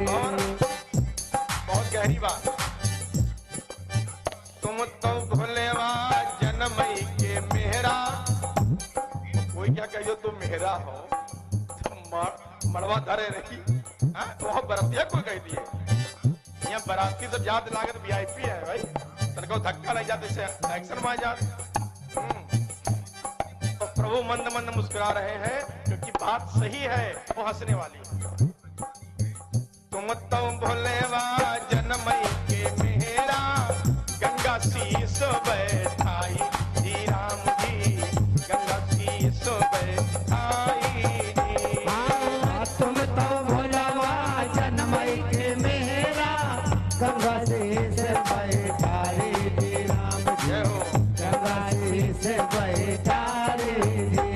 और बहुत गहरी बात, तुम तो भोलेवा जन्मई के मेहरा। कोई क्या कहियो तुम मेहरा हो, तुम मड़वा धरे रही। वहां बरतिया कोई कह दिए, यहाँ बराती सब जात लागत वीआईपी है भाई, तनको धक्का लग जाते से एक्शन में आ जाते। तो प्रभु मंद मंद मुस्कुरा रहे हैं क्योंकि बात सही है, वो हंसने वाली। तुम तो भोलेवा जन्मई के मेहरा, गंगा शीस बैठाई जी राम जी, गंगा शीस बैठाई जी। तुम तो भोलेवा जन्मई के मेहरा, गंगा शीस बैठाई जी राम जी, गंगा शीस बैठाई जी।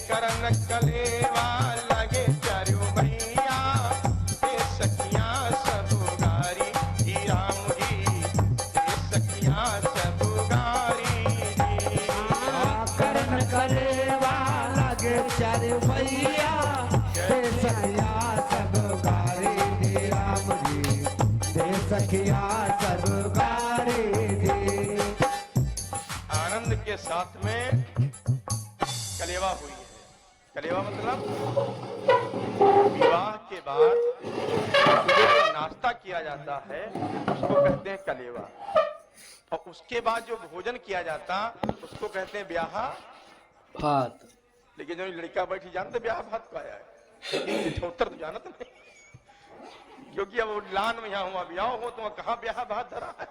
करण कलेवा लगे चारू भैया, हे सखिया सब गारी जी राम जी, हे सखिया सब गारी जी। करण कलेवा लगे चारू भैया, हे सखिया सब गारी जी राम जी, हे सखिया सब गारी जी। आनंद के साथ में कलेवा हुई है। कलेवा मतलब विवाह के बाद जो नाश्ता किया जाता है उसको कहते हैं कलेवा, और उसके बाद जो भोजन किया जाता उसको कहते हैं ब्याह भात। लेकिन जो लड़का बैठी जानते ब्याह भात का है, ठोतर तो जानत नहीं, क्योंकि अब लान में यहाँ हुआ ब्याह हो तो कहाँ ब्याह भात धरा है।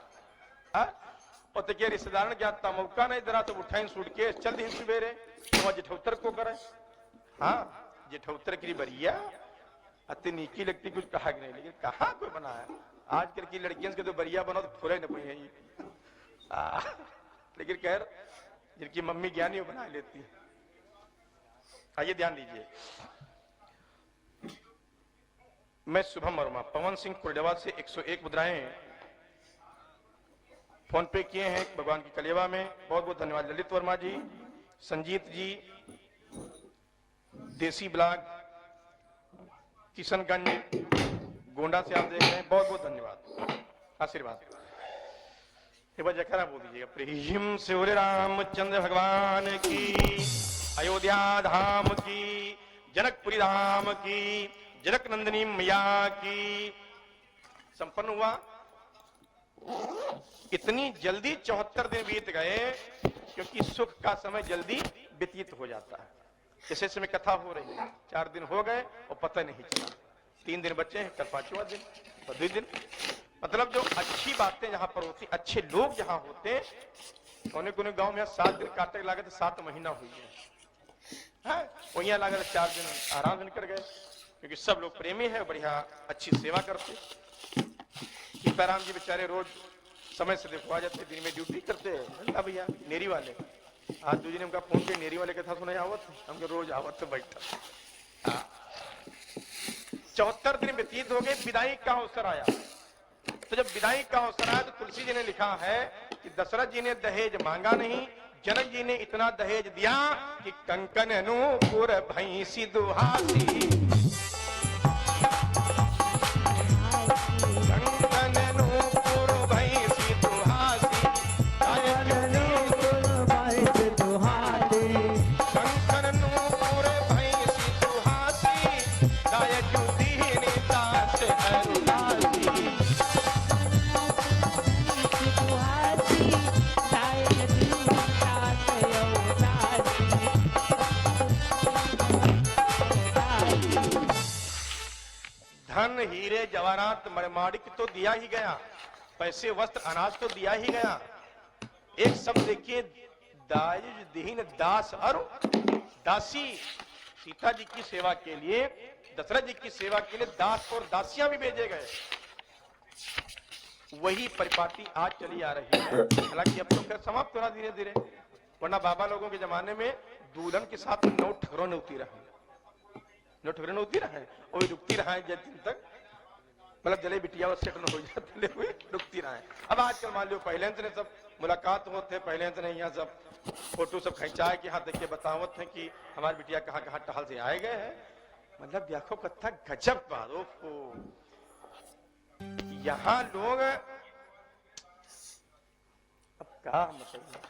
और तो क्या रिश्तेदार क्या मौका नहीं धरा तो उठाई सूटकेस चल दी सवेरे तो जेठौतर को करे। हाँ, जेठौतर की बरिया अति नीकी लगती, कुछ कहा कि नहीं, लेकिन कहाँ कोई बना है आजकल की लड़कियों के तो बरिया बनो तो फुरे न पाई है। लेकिन खैर जिनकी मम्मी ज्ञानी वो बना लेती है। आइए ध्यान दीजिए, मैं शुभम वर्मा पवन सिंह कुर्डेवाद से 101 मुद्राएं फोन पे किए हैं भगवान की कलेवा में। बहुत बहुत धन्यवाद ललित वर्मा जी, संजीत जी, देसी ब्लॉग किशनगंज गोंडा से आप देख रहे हैं, बहुत बहुत धन्यवाद, आशीर्वाद। एक बार जयकारा बोल दीजिएगा। प्रेम से बोले रामचंद्र भगवान की, अयोध्या धाम की, जनकपुरी धाम की, जनक नंदिनी मैया की। संपन्न हुआ। इतनी जल्दी 74 दिन बीत गए क्योंकि सुख का समय जल्दी व्यतीत हो जाता है। जैसे समय कथा हो रही है, 4 दिन हो गए और पता नहीं चला, 3 दिन बचे हैं, कल 5वां दिन और 2 दिन। मतलब जो अच्छी बातें जहां पर होती, अच्छे लोग जहां होते, कोने कोने गांव में 7 दिन काटे लगे तो 7 महीना हुई है, वही लगा 4 दिन आराम से निकल गए क्योंकि सब लोग प्रेमी है, बढ़िया अच्छी सेवा करते। सीताराम जी बेचारे रोज समय से देखो आ जाते, दिन में ड्यूटी करते हैं भैया नेरी वाले। आज दूजी ने उनका फोन पे नेरी वाले कथा सुना आवत, हम रोज आवत बैठा। 74 दिन व्यतीत हो गए, विदाई का अवसर आया। तो जब विदाई का अवसर आया तो तुलसी जी ने लिखा है कि दशरथ जी ने दहेज मांगा नहीं, जनक जी ने इतना दहेज दिया कि कंकन नूपुर भैंसी दुहासी, कंकन नूपुर भैंसी दुहासी, कंकन नूपुर भैंसी दुहासी, दायक दीन दास अरुणासी। धन हीरे जवाहरात मणिमाणिक तो दिया ही गया, पैसे वस्त्र अनाज तो दिया ही गया। एक शब्द देखिए, दाज दीन दास और दासी। सीता जी की सेवा के लिए, दशरथ जी की सेवा के लिए दास और दासियां भी भेजे गए। वही परिपाटी आज चली आ रही है, हालांकि अब तो खैर समाप्त हो रहा धीरे धीरे, वरना बाबा लोगों के जमाने में दुल्हन के साथ 9 ठहरों होती रहे, 9 ठहरों होती रहे, और रुकती रहे जब दिन तक, मतलब जले बिटिया सेट न हो जाते हुए रुकती रहे। अब आजकल मान लो पहले से सब मुलाकात होते, पहले से नहीं, यहाँ सब फोटो सब खिंचाए कि हाँ देखिए बतावत है कि हमारी बिटिया कहाँ कहाँ टहल से आए गए हैं। मतलब देखो कथा गजब बात। ओफो, यहां लोग अब क्या मतलब,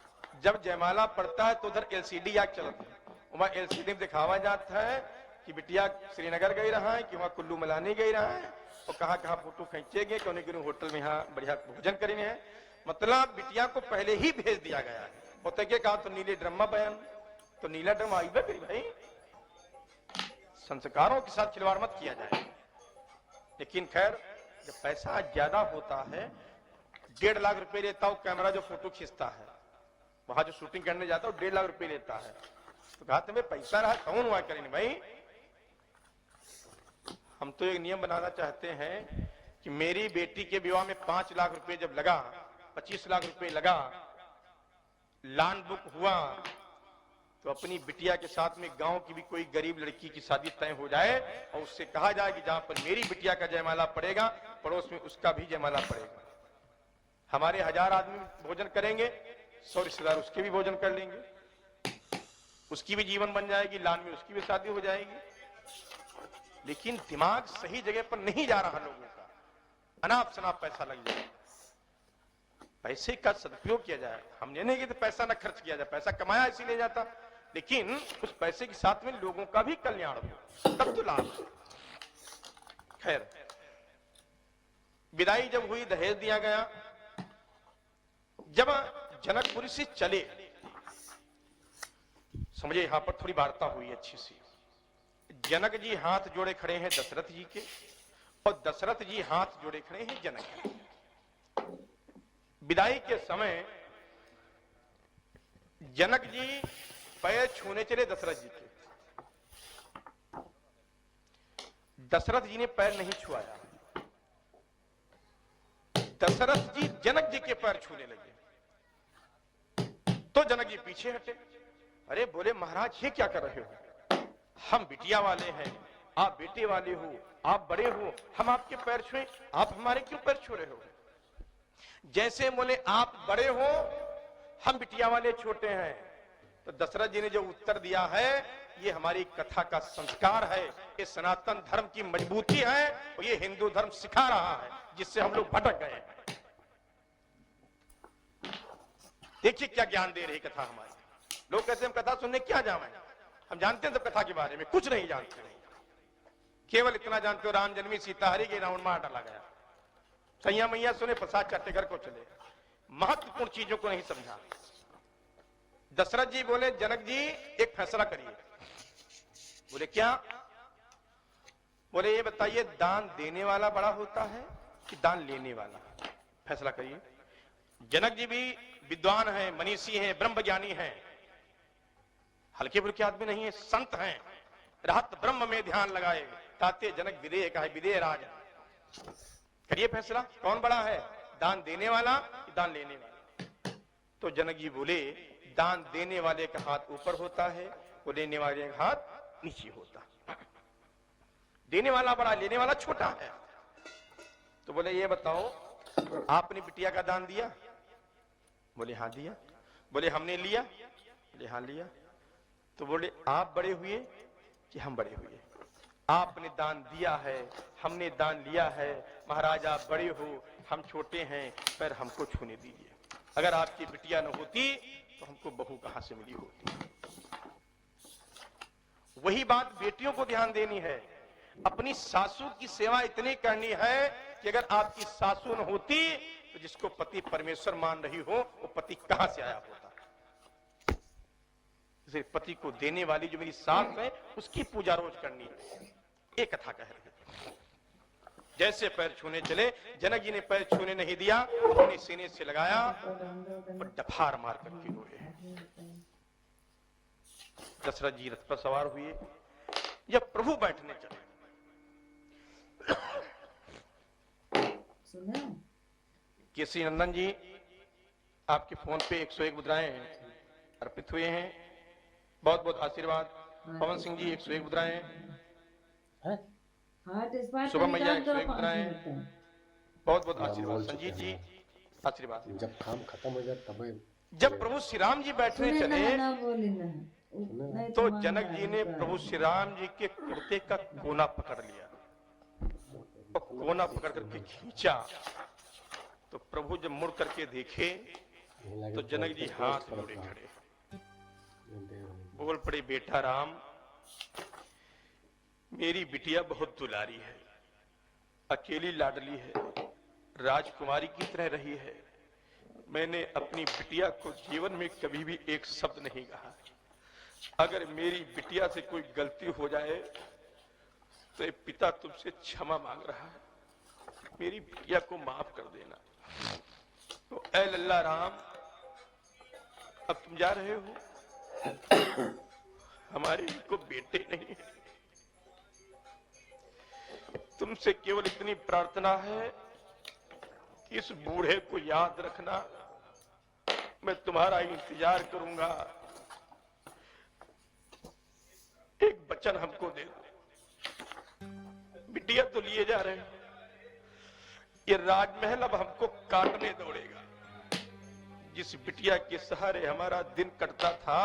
जब जयमाला पड़ता है तो उधर एलसीडी याद चलता है, वहां एलसीडी में दिखावा जाता है कि बिटिया श्रीनगर गई रहा है, कि वहां कुल्लू मलानी गई रहा है, और कहाँ फोटो खींचेंगे, कौन कौन होटल में यहाँ बढ़िया भोजन करेंगे हैं। मतलब बिटिया को पहले ही भेज दिया गया है। होते के कहा तो नीले ड्रम में बयान, तो नीला ड्रम आई करी भाई, संस्कारों के साथ खिलवाड़ मत किया जाए। लेकिन खैर जब पैसा ज्यादा होता है, 1.5 लाख रुपए लेता हूं कैमरा जो फोटो खींचता है, वहां जो शूटिंग करने जाता हूं 1.5 लाख रुपए लेता है। तो कहा तुम्हें पैसा रहा कौन हुआ करेंगे भाई। हम तो एक नियम बनाना चाहते हैं कि मेरी बेटी के विवाह में 5 लाख रुपए जब लगा, 25 लाख रुपए लगा, लैंड बुक हुआ, तो अपनी बिटिया के साथ में गांव की भी कोई गरीब लड़की की शादी तय हो जाए और उससे कहा जाए कि जहां पर मेरी बिटिया का जयमाला पड़ेगा, पड़ोस में उसका भी जयमाला पड़ेगा। हमारे 1000 आदमी भोजन करेंगे, 100 रिश्तेदार उसके भी भोजन कर लेंगे, उसकी भी जीवन बन जाएगी, लान में उसकी भी शादी हो जाएगी। लेकिन दिमाग सही जगह पर नहीं जा रहा लोगों का, अनाप शनाप पैसा लग जाए। पैसे का सदुपयोग किया जाए। हम ये नहीं कि तो पैसा ना खर्च किया जाए, पैसा कमाया इसीलिए जाता, लेकिन उस पैसे के साथ में लोगों का भी कल्याण हो, तब तो लाभ। खैर विदाई जब हुई, दहेज दिया गया। जब जनकपुरी से चले, समझे यहां पर थोड़ी वार्ता हुई अच्छी सी। जनक जी हाथ जोड़े खड़े हैं दशरथ जी के, और दशरथ जी हाथ जोड़े खड़े हैं जनक के। विदाई के समय जनक जी पैर छूने चले दशरथ जी के, दशरथ जी ने पैर नहीं छुआया। दशरथ जी जनक जी के पैर छूने लगे तो जनक जी पीछे हटे। अरे बोले महाराज ये क्या कर रहे हो, हम बिटिया वाले हैं, आप बेटे वाले हो, आप बड़े हो, हम आपके पैर छुए, आप हमारे क्यों पैर छू रहे हो। जैसे बोले आप बड़े हो, हम बिटिया वाले छोटे हैं। तो दशरथ जी ने जो उत्तर दिया है, ये हमारी कथा का संस्कार है, ये सनातन धर्म की मजबूती है, और ये हिंदू धर्म सिखा रहा है, जिससे हम लोग भटक गए हैं। देखिए क्या ज्ञान दे रही कथा हमारी। लोग कहते हैं हम कथा सुनने क्या जाएं, हम जानते हैं सब कथा के बारे में कुछ नहीं जानते, केवल इतना जानते हो राम जन्मी सीता हरी के रावण मार डाला गया, सैया मैया सुने प्रसाद चाटे घर को चले, महत्वपूर्ण चीजों को नहीं समझा। दशरथ जी बोले जनक जी एक फैसला करिए। बोले क्या। बोले ये बताइए दान देने वाला बड़ा होता है कि दान लेने वाला, फैसला करिए। जनक जी भी विद्वान हैं, मनीषी हैं, ब्रह्मज्ञानी हैं, हल्के फुल्के आदमी नहीं है, संत हैं, रहत ब्रह्म में ध्यान लगाए, ताते जनक विदेह का है विदेह राजा। करिए फैसला कौन बड़ा है, दान देने वाला कि दान लेने वाला। तो जनक जी बोले दान देने वाले का हाथ ऊपर होता है, वो लेने वाले का हाथ नीचे होता है। देने वाला बड़ा, लेने वाला छोटा है। तो बोले ये बताओ आपने बिटिया का दान दिया। बोले हाँ दिया। बोले हमने लिया। बोले हाँ लिया। तो बोले आप बड़े हुए कि हम बड़े हुए। आपने दान दिया है, हमने दान लिया है, महाराज आप बड़े हो, हम छोटे हैं, पर हमको छूने दीजिए। अगर आपकी बिटिया न होती तो हमको बहू कहां से मिली होती। वही बात बेटियों को ध्यान देनी है। अपनी सासू की सेवा इतनी करनी है कि अगर आपकी सासू न होती तो जिसको पति परमेश्वर मान रही हो वो पति कहां से आया होता। सिर्फ पति को देने वाली जो मेरी सास है उसकी पूजा रोज करनी है। एक कथा कह रही है। जैसे पैर छूने चले, जनक जी ने पैर छूने नहीं दिया, अपने सीने से लगाया और डफार मार करके रोए। दशरथ जी रथ पर सवार हुए। जब प्रभु बैठने चले, केसरी नंदन जी आपके फोन पे 101 मुद्राएं अर्पित हुए हैं, बहुत बहुत आशीर्वाद। पवन सिंह जी 101 मुद्राएं, सुबह मैया 101 मुद्राएं, बहुत बहुत आशीर्वाद। संजीत जी आशीर्वाद। जब काम खत्म हो जाए तब जब प्रभु श्री राम जी बैठने चले तो जनक जी ने प्रभु श्री राम जी के कुर्ते का कोना पकड़ लिया और कोना पकड़ करके खींचा। तो प्रभु जब मुड़ करके देखे तो जनक जी हाथ जोड़े खड़े, बोल पड़े, बेटा राम, मेरी बिटिया बहुत दुलारी है, अकेली लाडली है, राजकुमारी की तरह रही है। मैंने अपनी बिटिया को जीवन में कभी भी एक शब्द नहीं कहा। अगर मेरी बिटिया से कोई गलती हो जाए तो ये पिता तुमसे क्षमा मांग रहा है, मेरी बिटिया को माफ कर देना। तो ऐ लल्ला राम, अब तुम जा रहे हो, हमारे को बेटे नहीं है, तुमसे केवल इतनी प्रार्थना है कि इस बूढ़े को याद रखना, मैं तुम्हारा इंतजार करूंगा, एक वचन हमको दे दो। बिटिया तो लिए जा रहे हैं, ये राजमहल अब हमको काटने दौड़ेगा। जिस बिटिया के सहारे हमारा दिन कटता था,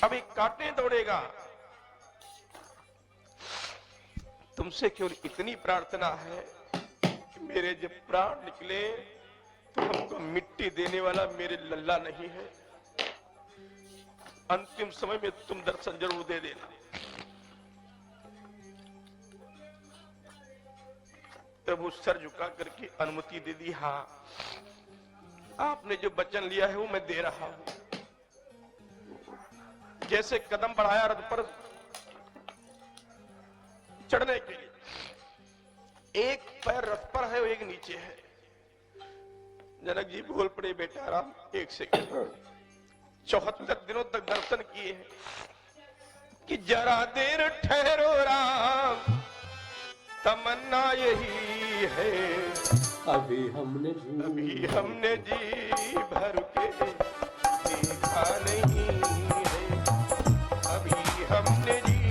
अब ये काटने दौड़ेगा। तुमसे केवल इतनी प्रार्थना है कि मेरे जब प्राण निकले तो हमको मिट्टी देने वाला मेरे लल्ला नहीं है, अंतिम समय में तुम दर्शन जरूर दे देना। प्रभु सर झुका करके अनुमति दे दी, हाँ आपने जो वचन लिया है वो मैं दे रहा हूं। जैसे कदम बढ़ाया रथ पर चढ़ने के लिए, एक पैर रथ पर है, एक नीचे है। जनक जी बोल पड़े, बेटा राम एक सेकंड, 74 दिनों तक दर्शन किए हैं कि जरा देर ठहरो राम, तमन्ना यही है, अभी हमने जी भर के देखा नहीं है, अभी हमने जी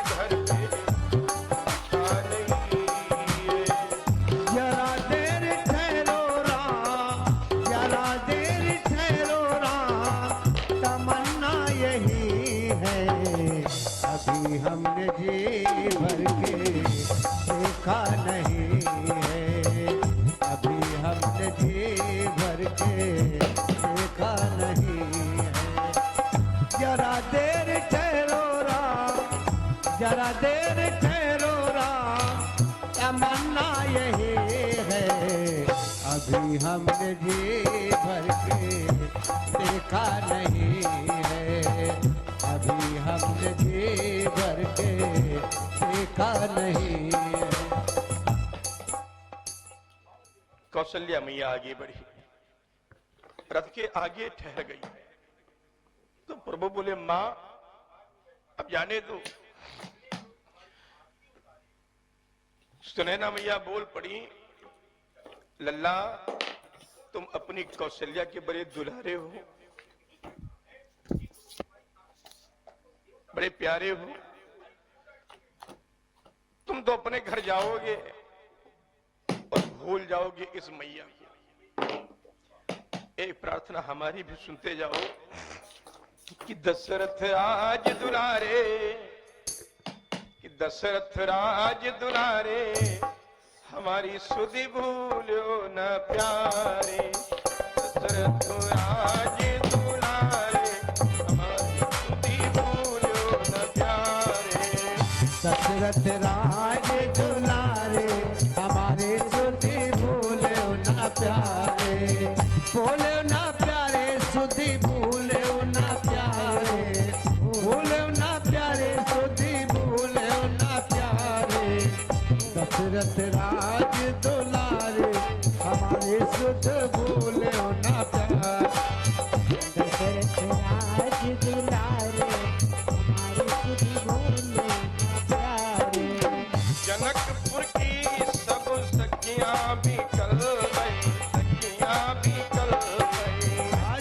भर के देखा नहीं है। जरा देर ठहरो राम, जरा देर ठहरो राम, तमन्ना यही है, अभी हमने जी भर के देखा नहीं है, अभी हमने जी भर के देखा नहीं है। जरा देर ठहरो राम, जरा देर ठहरो राम, तमन्ना यही है, अभी हमने जी भर के देखा नहीं है, अभी हमने जी भर के देखा नहीं है। कौशल्या मैया आगे बढ़ी, रथ के आगे ठहर गई। तो प्रभु बोले, मां अब जाने दो। सुनैना मैया बोल पड़ी, लल्ला तुम अपनी कौशल्या के बड़े दुलारे हो, बड़े प्यारे हो, तुम तो अपने घर जाओगे और भूल जाओगे इस मैया को। एक प्रार्थना हमारी भी सुनते जाओ कि दशरथ राज दुलारे, कि दशरथ राज दुलारे, हमारी सुधि भूलो न प्यारे, दशरथ राज दुलारे, हमारी सुधि भूलो न प्यारे। दशरथ राज दुलारे, हमारे सुधि भूलो न प्यारे, बोलो न प्यारे, सुधि भूलो न प्यारे, भूलो न प्यारे, सुधि भूलो न प्यारे। दशरथ राज दुलारे, हमारे सुध भूलो न प्यारे, दशरथ राज दुलारे, हमारे सुधि भूलो न प्यारे। जनकपुर की सब सखियां भी कल गई, सखियां भी कल गई,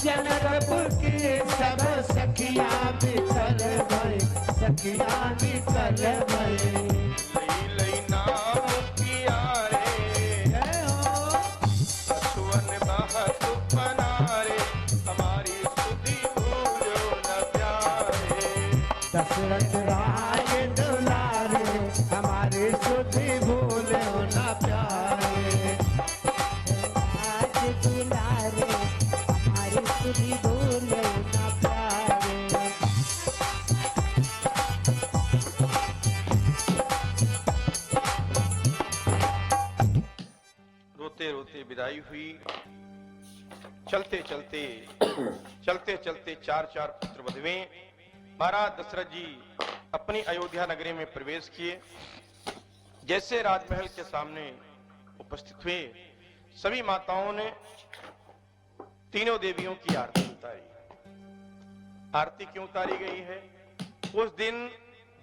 जनकपुर की सब सखियां भी कल गई, सखियां भी कल गई। लई लई नाम पियारे, जय हो सुवन बहत बनारे, हमारी सुधि भूलो सुधी भूले ना प्यारे। आज दुलारे हमारी सुधी भूले ना प्यारे। रोते रोते विदाई हुई। चलते चलते चलते चलते चार पुत्र वधुएं महाराज दशरथ जी अपनी अयोध्या नगरी में प्रवेश किए। जैसे राजमहल के सामने उपस्थित हुए, सभी माताओं ने तीनों देवियों की आरती उतारी। आरती क्यों उतारी गई है? उस दिन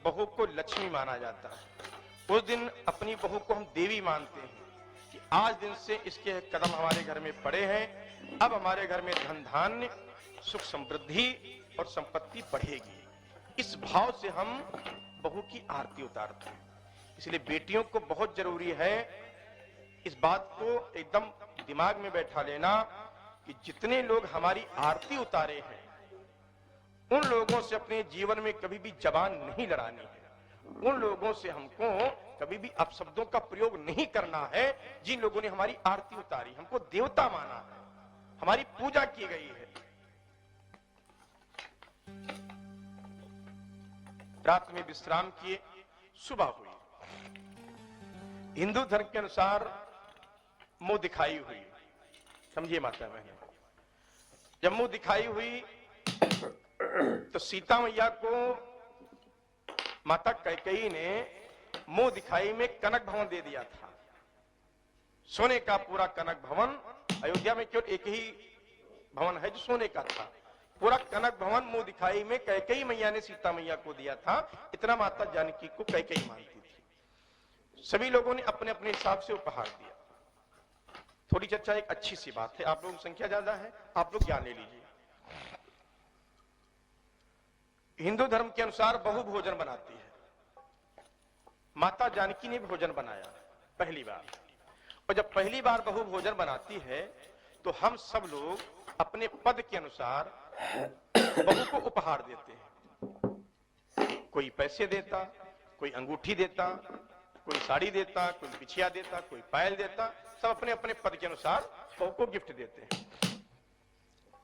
बहू को लक्ष्मी माना जाता है। उस दिन अपनी बहू को हम देवी मानते हैं कि आज दिन से इसके कदम हमारे घर में पड़े हैं, अब हमारे घर में धन धान्य, सुख समृद्धि और संपत्ति बढ़ेगी। इस भाव से हम बहू की आरती उतारते हैं। इसलिए बेटियों को बहुत जरूरी है इस बात को एकदम दिमाग में बैठा लेना कि जितने लोग हमारी आरती उतारे हैं उन लोगों से अपने जीवन में कभी भी जबान नहीं लड़ानी है। उन लोगों से हमको कभी भी अपशब्दों का प्रयोग नहीं करना है जिन लोगों ने हमारी आरती उतारी, हमको देवता माना है, हमारी पूजा की गई है। रात में विश्राम किए, सुबह हुई। हिंदू धर्म के अनुसार मुंह दिखाई हुई, समझिए माता बहन। जब मुंह दिखाई हुई तो सीता मैया को माता कैकेयी ने मुंह दिखाई में कनक भवन दे दिया था। सोने का पूरा कनक भवन, अयोध्या में केवल एक ही भवन है जो सोने का था। पूरा कनक भवन मुंह दिखाई में कैकेयी मैया ने सीता मैया को दिया था। इतना माता जानकी को कैकेयी मानती थी। सभी लोगों ने अपने अपने हिसाब से उपहार दिया। थोड़ी चर्चा एक अच्छी सी बात है, आप लोगों की संख्या ज्यादा है, आप लोग ज्ञान ले लीजिए। हिंदू धर्म के अनुसार बहू भोजन बनाती है। माता जानकी ने भोजन बनाया पहली बार, और जब पहली बार बहू भोजन बनाती है तो हम सब लोग अपने पद के अनुसार बहू को उपहार देते हैं। कोई पैसे देता, कोई अंगूठी देता, कोई साड़ी देता, कोई बिछिया देता, कोई पायल देता, सब अपने अपने पद के अनुसार बहू को गिफ्ट देते हैं।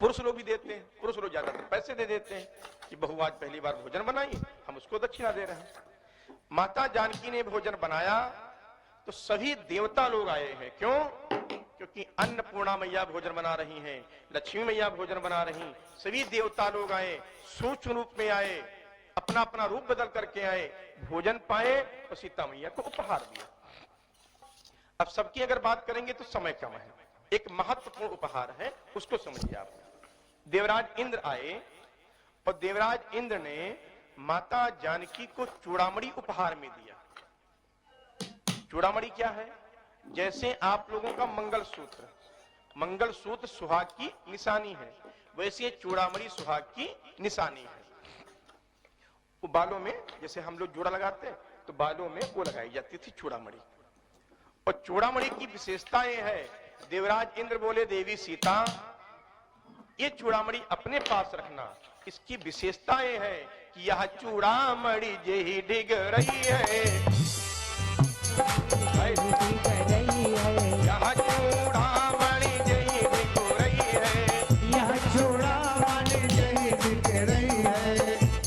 पुरुष लोग भी देते हैं, पुरुष लोग ज्यादातर पैसे दे देते हैं कि बहू आज पहली बार भोजन बनाई, हम उसको दक्षिणा दे रहे हैं। माता जानकी ने भोजन बनाया तो सभी देवता लोग आए हैं। क्यों? क्योंकि अन्नपूर्णा मैया भोजन बना रही हैं, लक्ष्मी मैया भोजन बना रही, सभी देवता लोग आए, सूक्ष्म रूप में आए, अपना अपना रूप बदल करके आए, भोजन पाए और सीता मैया को उपहार दिया। अब सबकी अगर बात करेंगे तो समय कम है, एक महत्वपूर्ण उपहार है, उसको समझिए आप। देवराज इंद्र आए और देवराज इंद्र ने माता जानकी को चूड़ामणि उपहार में दिया। चूड़ामणि क्या है? जैसे आप लोगों का मंगलसूत्र, मंगलसूत्र सुहाग की निशानी है, वैसे चूड़ामणि सुहाग की निशानी है। वो बालों में, जैसे हम लोग जोड़ा लगाते हैं तो बालों में वो लगाई जाती थी चूड़ामणि। और चूड़ामणि की विशेषता ये है, देवराज इंद्र बोले देवी सीता ये चूड़ामणि अपने पास रखना। इसकी विशेषता ये है कि यह चूड़ामणि जेही डिग रही है, यह चूड़ामणि जेही डिग रही है, यह चूड़ामणि जेही डिग रही है,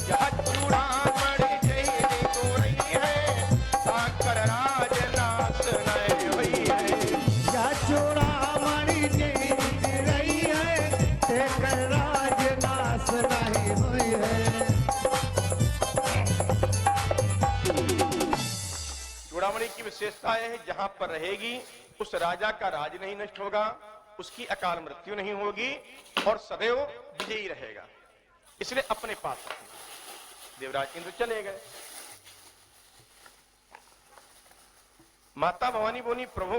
यह चूड़ामणि जेही डिग रही है, साकर राज नाश नहीं हुई है। यह चूड़ामणि जेही डिग रही है, तेकर राज नाश नहीं हुई है। चूड़ामणि की विशेषता है जहां पर रहेगी उस राजा का राज नहीं नष्ट होगा, उसकी अकाल मृत्यु नहीं होगी और सदैव विजयी रहेगा, इसलिए अपने पास रखेंगे। देवराज इंद्र चले गए। माता भवानी बोली प्रभु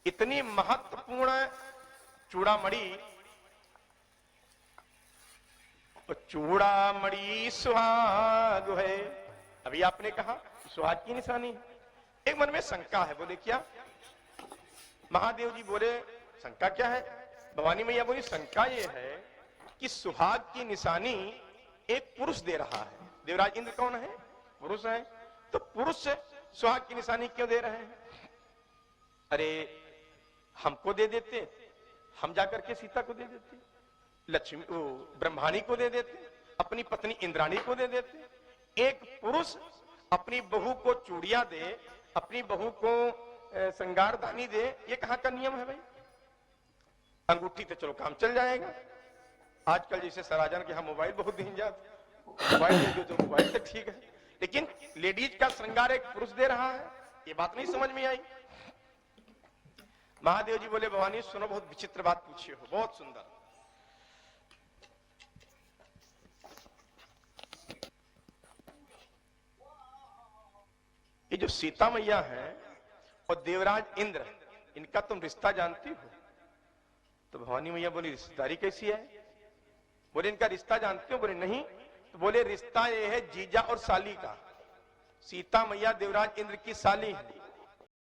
इतनी महत्वपूर्ण चूड़ामणि, चूड़ामणि सुहाग है। अभी आपने कहा सुहाग की निशानी है। एक मन में शंका है, बोले क्या? महादेव जी बोले शंका क्या है? भवानी मैया बोली शंका ये है कि सुहाग की निशानी एक पुरुष दे रहा है। देवराज इंद्र कौन है? पुरुष है। तो पुरुष सुहाग की निशानी क्यों दे रहे हैं? अरे हमको दे देते, हम जाकर के सीता को दे देते, लक्ष्मी वो ब्रह्माणी को दे देते, अपनी पत्नी इंद्राणी को दे देते। एक पुरुष अपनी बहू को चूड़ियां दे, अपनी बहू को श्रृंगारदानी दे, ये कहां का नियम है भाई? अंगूठी तो चलो काम चल जाएगा। आजकल जैसे सराजन के यहाँ मोबाइल बहुत दिन जाते, मोबाइल दे दो तो मोबाइल तक ठीक है, लेकिन लेडीज का श्रृंगार एक पुरुष दे रहा है, ये बात नहीं समझ में आई। महादेव जी बोले भवानी सुनो, बहुत विचित्र बात पूछी हो, बहुत सुंदर। ये जो सीता मैया है और देवराज इंद्र, इनका तुम रिश्ता जानती हो? तो भवानी मैया बोली रिश्तेदारी कैसी है? बोले इनका रिश्ता जानते हो? बोले नहीं। तो बोले रिश्ता ये है जीजा और साली का। सीता मैया देवराज इंद्र की साली है